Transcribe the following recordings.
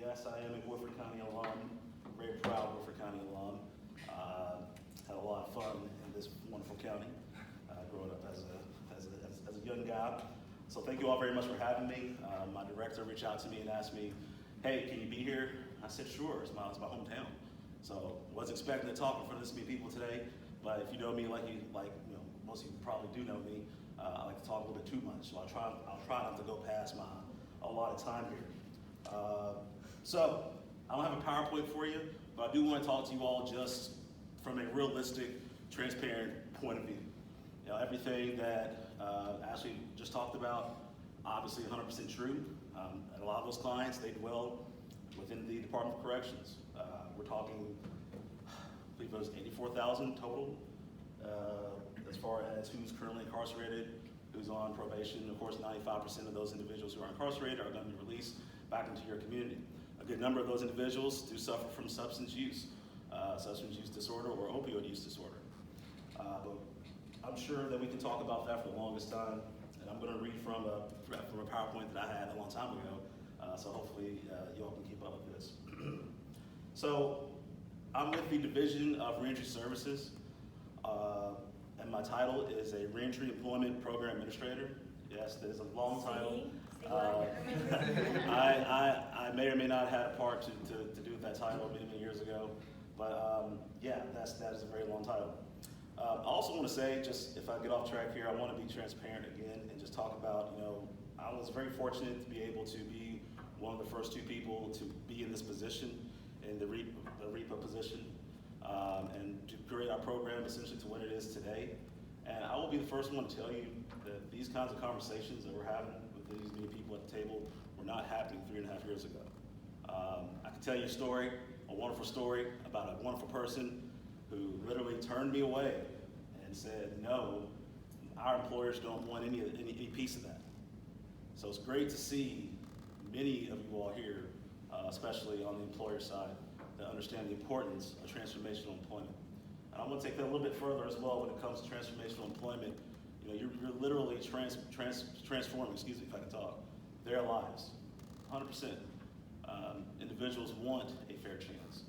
yes, I am a Woodford County alum, very proud Woodford County alum. Had a lot of fun in this wonderful county, growing up as a young guy. So thank you all very much for having me. My director reached out to me and asked me, hey, can you be here? I said, sure, it's my hometown. So wasn't expecting to talk in front of this many people today, but if you know me like most of you probably do know me, I like to talk a little bit too much. So I'll try not to go past my allotted time here. So I don't have a PowerPoint for you, but I do want to talk to you all just from a realistic, transparent point of view. You know, everything that Ashley just talked about, obviously 100% true. And a lot of those clients, they dwell within the Department of Corrections. We're talking, I believe it was 84,000 total, as far as who's currently incarcerated, who's on probation. Of course, 95% of those individuals who are incarcerated are going to be released back into your community. A good number of those individuals do suffer from substance use disorder or opioid use disorder. But I'm sure that we can talk about that for the longest time, and I'm going to read from a PowerPoint that I had a long time ago, so hopefully you all can keep up with this. So I'm with the Division of Reentry Services, and my title is a Reentry Employment Program Administrator. Yes, that is a long title. I may or may not have had a part to do with that title many years ago, but yeah, that is a very long title. I also want to say, just if I get off track here, I want to be transparent again and just talk about, I was very fortunate to be able to be one of the first two people to be in this position, in the REPA position, and to create our program essentially to what it is today. And I will be the first one to tell you that these kinds of conversations that we're having with these many people at the table were not happening 3.5 years ago. I can tell you a wonderful story about a wonderful person who literally turned me away and said, no, our employers don't want any piece of that. So it's great to see many of you all here, especially on the employer side, that understand the importance of transformational employment. And I'm going to take that a little bit further as well when it comes to transformational employment. You're literally transforming, excuse me if I can talk, their lives, 100%. Individuals want a fair chance.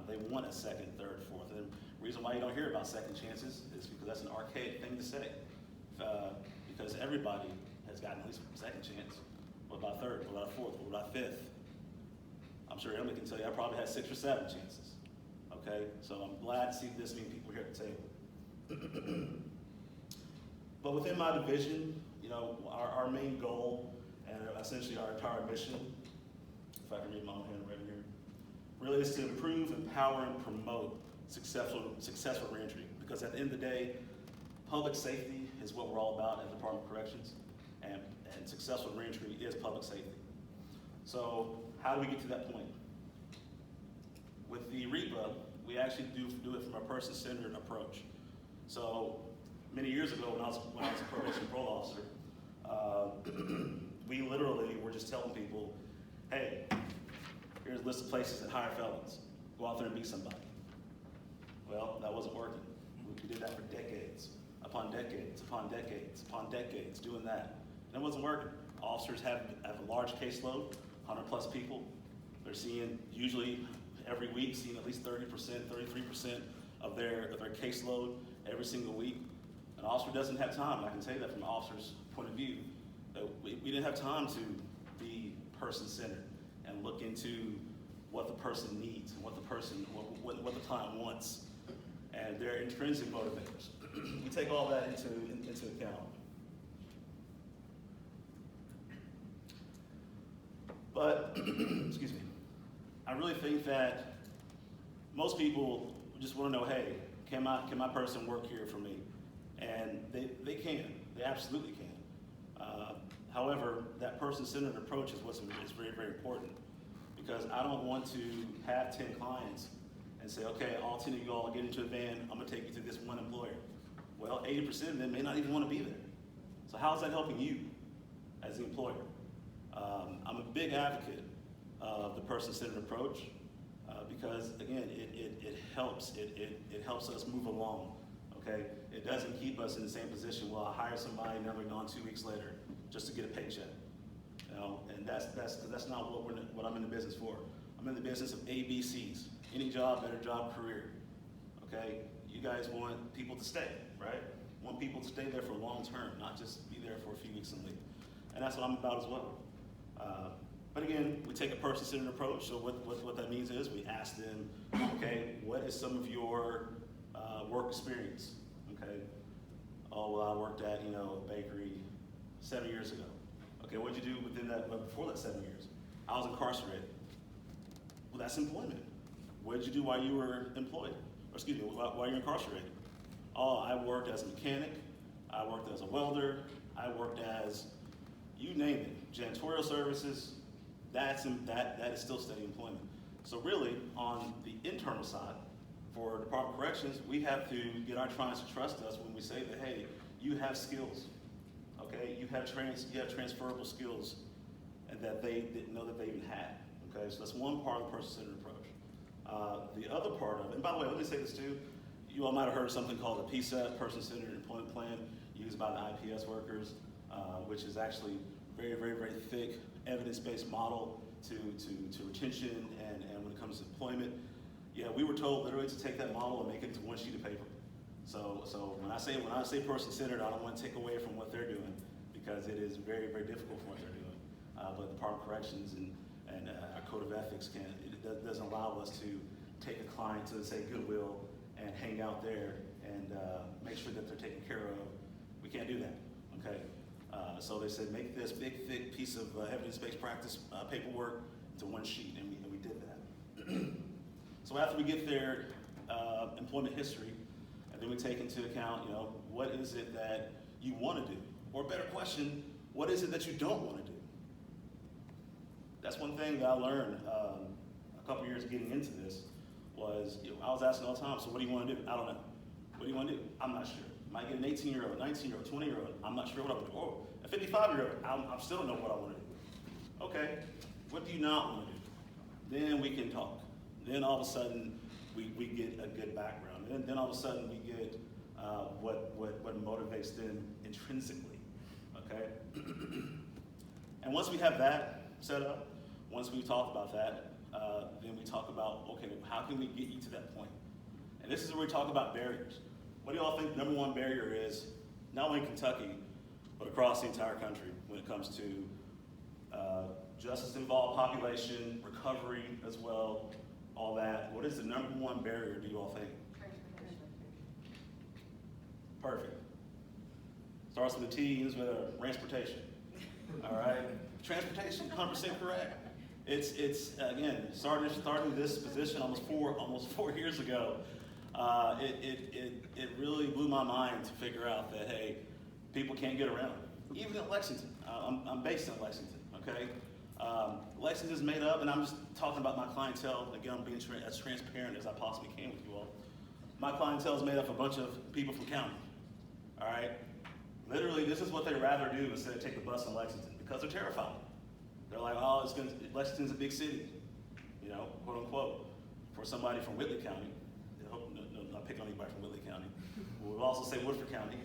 They want a second, third, fourth. And the reason why you don't hear about second chances is because that's an archaic thing to say. Because everybody has gotten at least a second chance. What about third? What about fourth? What about fifth? I'm sure Emily can tell you I probably had 6 or 7 chances. Okay, so I'm glad to see this many people here at the table. But within my division, our main goal and essentially our entire mission, if I can read my own handwriting here, really is to improve, empower, and promote successful reentry. Because at the end of the day, public safety is what we're all about at the Department of Corrections, and successful reentry is public safety. So how do we get to that point? With the REPA, we actually do it from a person-centered approach. So many years ago when I was a probation parole officer, we literally were just telling people, hey, here's a list of places that hire felons. Go out there and be somebody. Well, that wasn't working. We did that for decades, upon decades, upon decades, upon decades, doing that. And it wasn't working. Officers have a large caseload, 100+ people. They're seeing, usually every week, seeing at least 30%, 33% of their caseload every single week. An officer doesn't have time. I can tell you that from an officer's point of view. We didn't have time to be person-centered and look into what the person needs, what the client wants, and their intrinsic motivators. We take all that into account. But, excuse me, I really think that most people just want to know, hey, can my person work here for me? And they can, they absolutely can. However, that person-centered approach is what's very, very important, because I don't want to have 10 clients and say, okay, all 10 of you all get into a van, I'm gonna take you to this one employer. Well, 80% of them may not even want to be there. So how is that helping you as the employer? I'm a big advocate of the person-centered approach because, again, it helps us move along. Okay, it doesn't keep us in the same position. Well, I hire somebody and then they're gone 2 weeks later just to get a paycheck. And that's not what I'm in the business for. I'm in the business of ABCs, any job, better job, career. Okay, you guys want people to stay, right? Want people to stay there for long term, not just be there for a few weeks and leave. And that's what I'm about as well. But again, we take a person-centered approach. So what that means is we ask them, okay, what is some of your work experience? Okay, oh, well, I worked at, a bakery 7 years ago. Okay, what did you do within that, before that 7 years? I was incarcerated. Well, that's employment. What did you do while you were employed? Or excuse me, while you're incarcerated? Oh, I worked as a mechanic. I worked as a welder. I worked as, you name it, janitorial services. That is still steady employment. So really, on the internal side, for Department of Corrections, we have to get our clients to trust us when we say that, hey, you have skills, okay? You have transferable skills, and that they didn't know that they even had, okay? So that's one part of the person-centered approach. The other part of it, and by the way, let me say this too, you all might have heard of something called the PSEP, Person-Centered Employment Plan, used by the IPS workers, which is actually very, very, very thick evidence-based model to retention and when it comes to employment. Yeah, we were told literally to take that model and make it into one sheet of paper. So when I say person-centered, I don't want to take away from what they're doing, because it is very, very difficult for what they're doing. But the Department of Corrections and our code of ethics doesn't allow us to take a client to, say, Goodwill and hang out there and make sure that they're taken care of. We can't do that, okay? So they said, make this big, thick piece of evidence-based practice paperwork into one sheet, and we did that. So after we get their employment history, and then we take into account, what is it that you want to do? Or a better question, what is it that you don't want to do? That's one thing that I learned a couple years getting into this was, I was asking all the time, so what do you want to do? I don't know. What do you want to do? I'm not sure. Might get an 18-year-old, 19-year-old, 20-year-old. I'm not sure what I want to do. Or a 55-year-old, I still don't know what I want to do. Okay, what do you not want to do? Then we can talk. Then all of a sudden, we get a good background. Then all of a sudden, we get what motivates them intrinsically, okay? And once we have that set up, once we talk about that, then we talk about, okay, how can we get you to that point? And this is where we talk about barriers. What do y'all think number one barrier is, not only in Kentucky, but across the entire country when it comes to justice-involved population, recovery as well, all that? What is the number one barrier, do you all think? Perfect. Starts with a T, ends with a transportation. All right? Transportation, 100% correct. It's again, starting this position almost four years ago, it really blew my mind to figure out that, hey, people can't get around. Even in Lexington, I'm based in Lexington, okay? Lexington's made up, and I'm just talking about my clientele. Again, I'm being as transparent as I possibly can with you all. My clientele is made up of a bunch of people from county, all right? Literally, this is what they'd rather do instead of take the bus in Lexington, because they're terrified. They're like, oh, Lexington's a big city, quote unquote. For somebody from Whitley County, not picking on anybody from Whitley County, we'll also say Woodford County,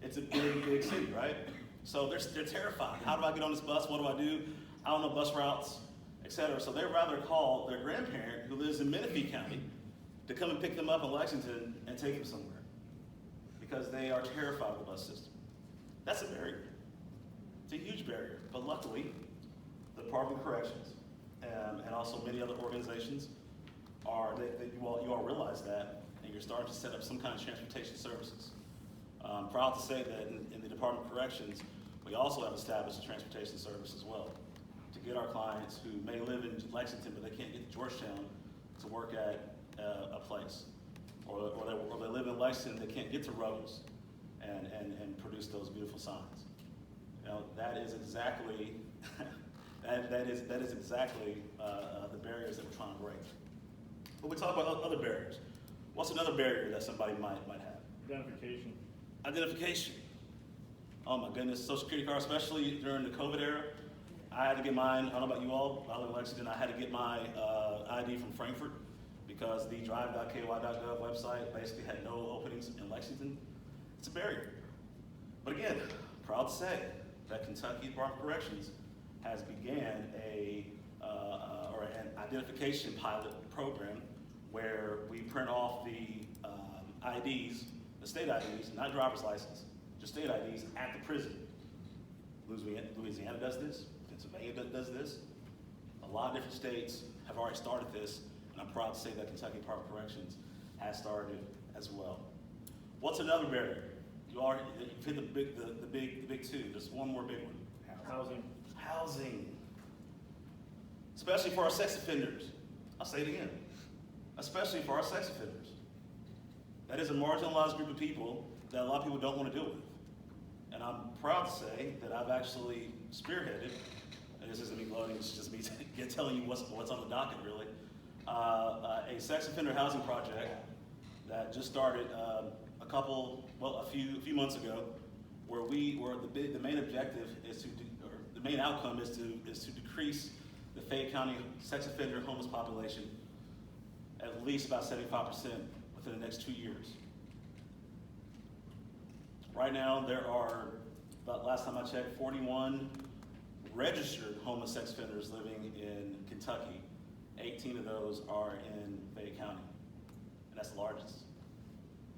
it's a big, big city, right? So they're terrified. How do I get on this bus? What do I do? I don't know bus routes, etc. So they'd rather call their grandparent who lives in Menifee County to come and pick them up in Lexington and take them somewhere, because they are terrified of the bus system. That's a barrier. It's a huge barrier. But luckily, the Department of Corrections and also many other organizations you all realize that, and you're starting to set up some kind of transportation services. I'm proud to say that in the Department of Corrections, we also have established a transportation service as well to get our clients who may live in Lexington but they can't get to Georgetown to work at a place, or they live in Lexington, they can't get to Rose and produce those beautiful signs. That is exactly that is exactly the barriers that we're trying to break. But we talk about other barriers. What's another barrier that somebody might have? Identification. Oh my goodness, Social Security card, especially during the COVID era. I had to get mine. I don't know about you all. I live in Lexington. I had to get my ID from Frankfurt because the drive.ky.gov website basically had no openings in Lexington. It's a barrier. But again, proud to say that Kentucky Department of Corrections has began or an identification pilot program where we print off the IDs, the state IDs, not driver's license, just state IDs at the prison. Louisiana does this, Pennsylvania does this. A lot of different states have already started this, and I'm proud to say that Kentucky Dept of Corrections has started as well. What's another barrier? You've hit the big two. There's one more big one. Housing. Housing. Especially for our sex offenders. I'll say it again. Especially for our sex offenders. That is a marginalized group of people that a lot of people don't want to deal with. And I'm proud to say that I've actually spearheaded, and this isn't me gloating, it's just me telling you what's on the docket really, a sex offender housing project that just started a few months ago, where the main objective is the main outcome is to decrease the Fayette County sex offender homeless population at least about 75% within the next 2 years. Right now, there are, about last time I checked, 41 registered homeless sex offenders living in Kentucky. 18 of those are in Fayette County, and that's the largest.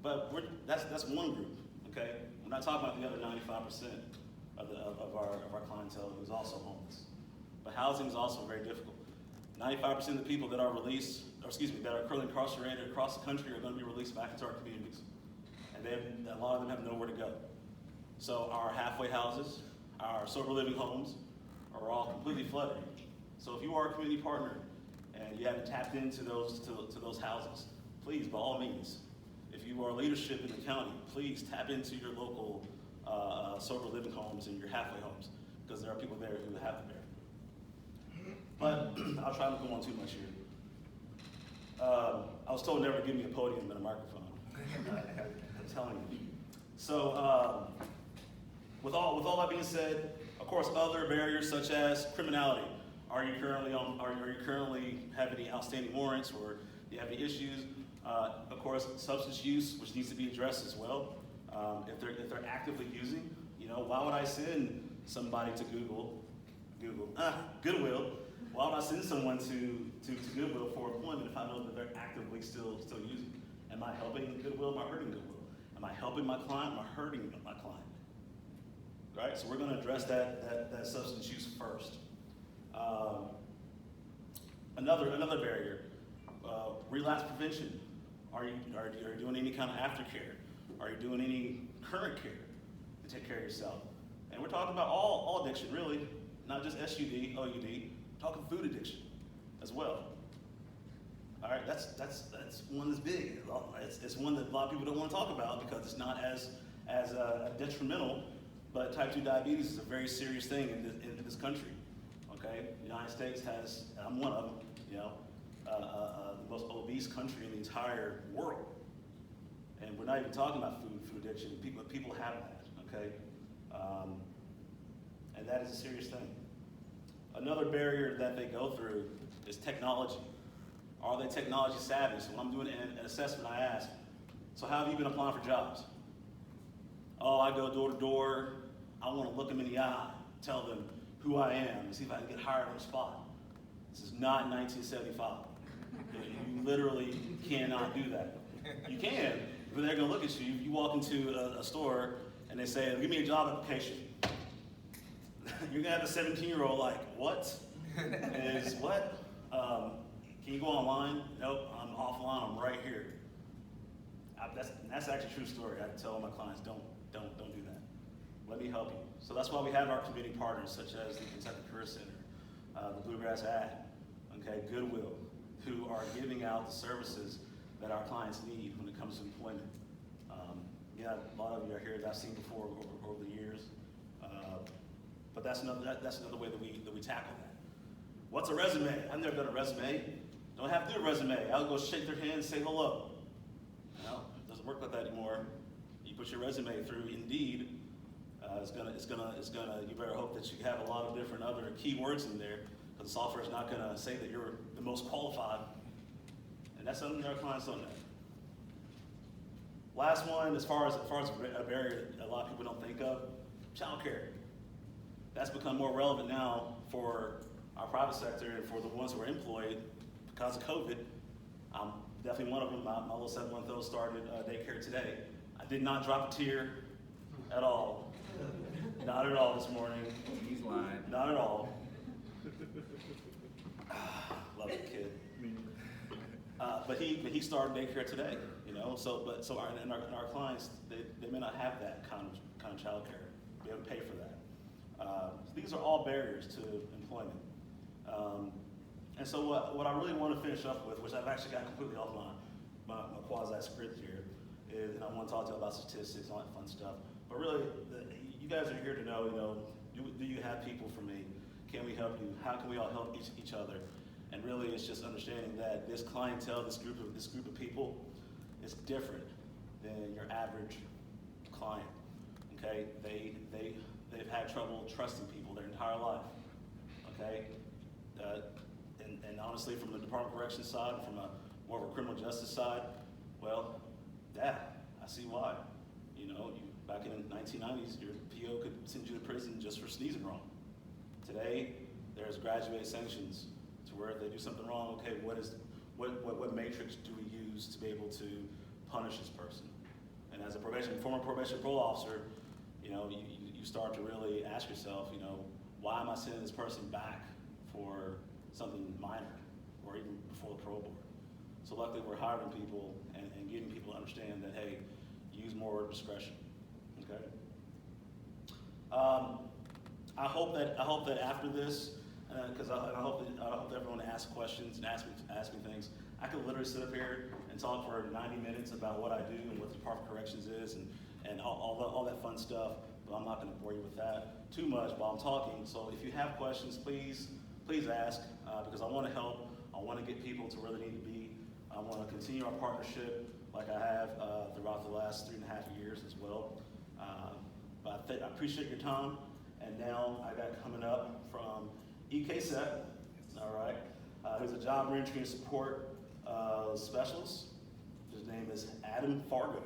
But that's one group, okay? We're not talking about the other 95% of our clientele who's also homeless. But housing is also very difficult. 95% of the people that are released, that are currently incarcerated across the country are going to be released back into our communities. And a lot of them have nowhere to go. So our halfway houses, our sober living homes are all completely flooded. So if you are a community partner and you haven't tapped into those houses, please, by all means, if you are leadership in the county, please tap into your local sober living homes and your halfway homes, because there are people there who have it there. But I'll try not to go on too much here. I was told never to give me a podium and a microphone. I'm telling you. So with all that being said, of course, other barriers such as criminality. Are you currently have any outstanding warrants, or do you have any issues? Of course, substance use, which needs to be addressed as well. If they're actively using, why would I send somebody to Goodwill? Why would I send someone to Goodwill for employment if I know that they're actively still using? Am I helping Goodwill? Am I hurting Goodwill? Am I helping my client? Am I hurting my client? Right. So we're going to address that substance use first. Another barrier, relapse prevention. Are you doing any kind of aftercare? Are you doing any current care to take care of yourself? And we're talking about all addiction, really, not just SUD, OUD. We're talking food addiction as well. All right, that's one that's big. It's one that a lot of people don't want to talk about because it's not as detrimental. But type 2 diabetes is a very serious thing in this country. Okay, the United States has, and I'm one of them, the most obese country in the entire world. And we're not even talking about food addiction. People have that. Okay, and that is a serious thing. Another barrier that they go through is technology. Are they technology savvy? So when I'm doing an assessment, I ask, so how have you been applying for jobs? Oh, I go door to door. I want to look them in the eye, tell them who I am, and see if I can get hired on the spot. This is not 1975. You literally cannot do that. You can, but they're going to look at you. You walk into a store and they say, give me a job application. You're going to have a 17-year-old like, what? Is what? Can you go online? Nope, I'm offline, I'm right here. That's actually a true story. I tell all my clients, don't do that. Let me help you. So that's why we have our community partners such as the Kentucky Career Center, the Bluegrass Ad, okay, Goodwill, who are giving out the services that our clients need when it comes to employment. A lot of you are here that I've seen before over the years, but that's another way that we tackle that. What's a resume? I've never done a resume. Don't have to do a resume. I'll go shake their hand and say hello. No, it doesn't work like that anymore. You put your resume through Indeed. It's gonna. You better hope that you have a lot of different other keywords in there, because the software is not gonna say that you're the most qualified. And that's something that our clients don't know. Last one, as far as a barrier that a lot of people don't think of, childcare. that's become more relevant now for our private sector and for the ones who are employed because of COVID. I'm definitely one of them. My little 7-month-old started daycare today. I did not drop a tear at all. Not at all this morning. He's lying. Not at all. Love the kid. But he started daycare today, you know. So our clients, they may not have that kind of childcare. Be able to pay for that. These are all barriers to employment. And so what I really want to finish up with, which I've actually got completely off my quasi script here, is, and I want to talk to you about statistics and all that fun stuff. But really, you guys are here to know, you know, do you have people for me? Can we help you? How can we all help each other? And really, it's just understanding that this clientele, this group of people, is different than your average client. Okay, they've had trouble trusting people their entire life. Okay, and honestly, from the Department of Corrections side, from a more of a criminal justice side, well, I see why. You know, back in the 1990s, your PO could send you to prison just for sneezing wrong. Today, there's graduated sanctions to where if they do something wrong, okay, what matrix do we use to be able to punish this person? And as a former probation parole officer, you know, you start to really ask yourself, you know, why am I sending this person back for something minor or even before the parole board? So luckily we're hiring people and getting people to understand that, hey, use more discretion, okay? I hope that after this, because I hope that everyone asks questions and asks me things. I could literally sit up here and talk for 90 minutes about what I do and what the Department of Corrections is and all that fun stuff, but I'm not going to bore you with that too much while I'm talking. So if you have questions, please ask, because I want to help. I want to get people to where they need to be. I want to continue our partnership like I have throughout the last 3.5 years as well. But I appreciate your time. And now I got coming up from EKSET, all right, who's a job reentry and support specialist. His name is Adam Fargo.